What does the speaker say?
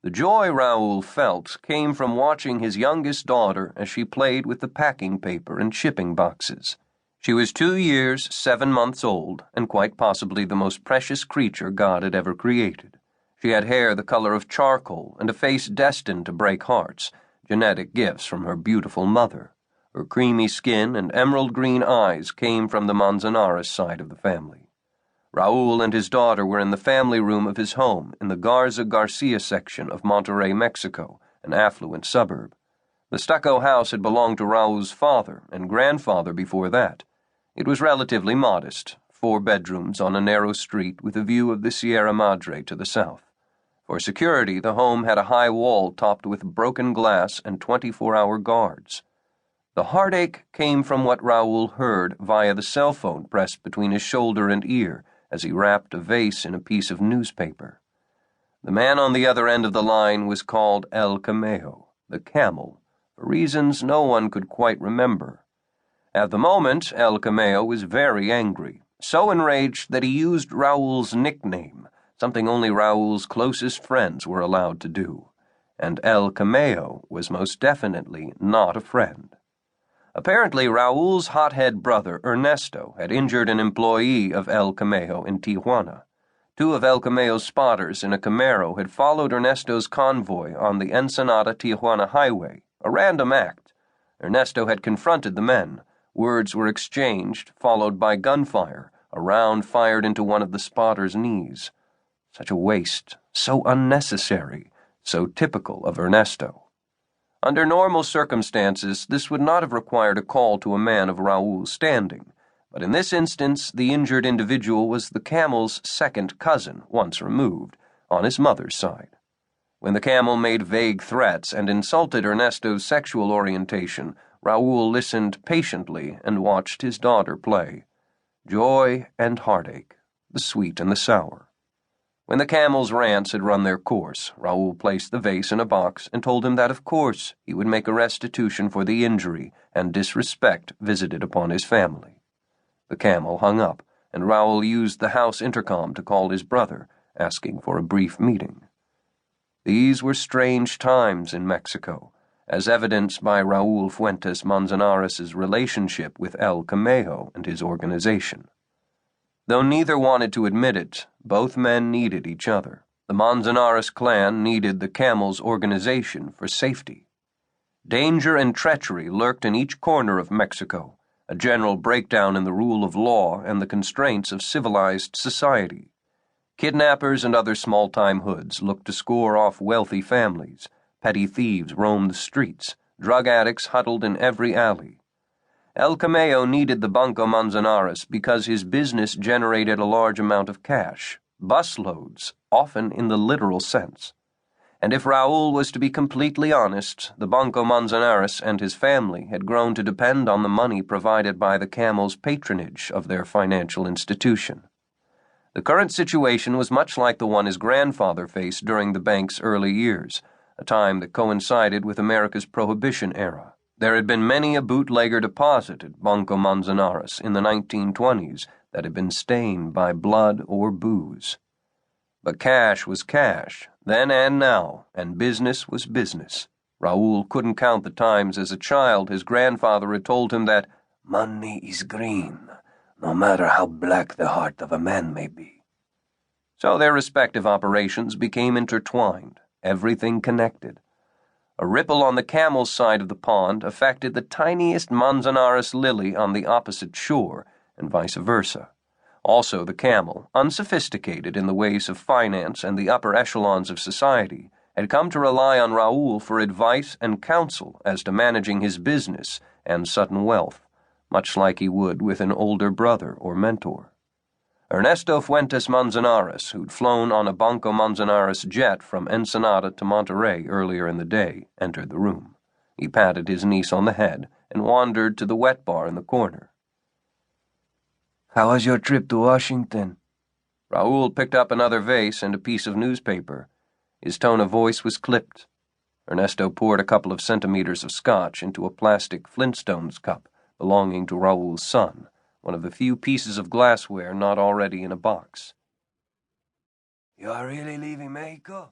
The joy Raoul felt came from watching his youngest daughter as she played with the packing paper and shipping boxes. She was 2 years, 7 months old, and quite possibly the most precious creature God had ever created. She had hair the color of charcoal and a face destined to break hearts, genetic gifts from her beautiful mother. Her creamy skin and emerald green eyes came from the Manzanares side of the family. Raoul and his daughter were in the family room of his home in the Garza Garcia section of Monterrey, Mexico, an affluent suburb. The stucco house had belonged to Raoul's father and grandfather before that. It was relatively modest, 4 bedrooms on a narrow street with a view of the Sierra Madre to the south. For security, the home had a high wall topped with broken glass and 24-hour guards. The heartache came from what Raoul heard via the cell phone pressed between his shoulder and ear as he wrapped a vase in a piece of newspaper. The man on the other end of the line was called El Camello, the camel, for reasons no one could quite remember. At the moment, El Camello was very angry, so enraged that he used Raoul's nickname, something only Raoul's closest friends were allowed to do, and El Camello was most definitely not a friend. Apparently, Raoul's hothead brother, Ernesto, had injured an employee of El Camello in Tijuana. 2 of El Camello's spotters in a Camaro had followed Ernesto's convoy on the Ensenada-Tijuana highway, a random act. Ernesto had confronted the men. Words were exchanged, followed by gunfire, a round fired into one of the spotters' knees. Such a waste, so unnecessary, so typical of Ernesto. Under normal circumstances, this would not have required a call to a man of Raoul's standing, but in this instance, the injured individual was the camel's second cousin, once removed, on his mother's side. When the camel made vague threats and insulted Ernesto's sexual orientation, Raoul listened patiently and watched his daughter play. Joy and heartache, the sweet and the sour. When the camel's rants had run their course, Raoul placed the vase in a box and told him that, of course, he would make a restitution for the injury and disrespect visited upon his family. The camel hung up, and Raoul used the house intercom to call his brother, asking for a brief meeting. These were strange times in Mexico, as evidenced by Raoul Fuentes Manzanares' relationship with El Camello and his organization. Though neither wanted to admit it, both men needed each other. The Manzanares clan needed the camel's organization for safety. Danger and treachery lurked in each corner of Mexico, a general breakdown in the rule of law and the constraints of civilized society. Kidnappers and other small-time hoods looked to score off wealthy families. Petty thieves roamed the streets. Drug addicts huddled in every alley. El Camello needed the Banco Manzanares because his business generated a large amount of cash, busloads, often in the literal sense. And if Raoul was to be completely honest, the Banco Manzanares and his family had grown to depend on the money provided by the camel's patronage of their financial institution. The current situation was much like the one his grandfather faced during the bank's early years, a time that coincided with America's Prohibition era. There had been many a bootlegger deposit at Banco Manzanares in the 1920s that had been stained by blood or booze. But cash was cash, then and now, and business was business. Raoul couldn't count the times as a child his grandfather had told him that money is green, no matter how black the heart of a man may be. So their respective operations became intertwined, everything connected. A ripple on the camel's side of the pond affected the tiniest Manzanares lily on the opposite shore, and vice versa. Also, the camel, unsophisticated in the ways of finance and the upper echelons of society, had come to rely on Raoul for advice and counsel as to managing his business and sudden wealth, much like he would with an older brother or mentor. Ernesto Fuentes Manzanares, who'd flown on a Banco Manzanares jet from Ensenada to Monterrey earlier in the day, entered the room. He patted his niece on the head and wandered to the wet bar in the corner. "How was your trip to Washington?" Raoul picked up another vase and a piece of newspaper. His tone of voice was clipped. Ernesto poured a couple of centimeters of scotch into a plastic Flintstones cup belonging to Raoul's son, one of the few pieces of glassware not already in a box. "You are really leaving Mexico?"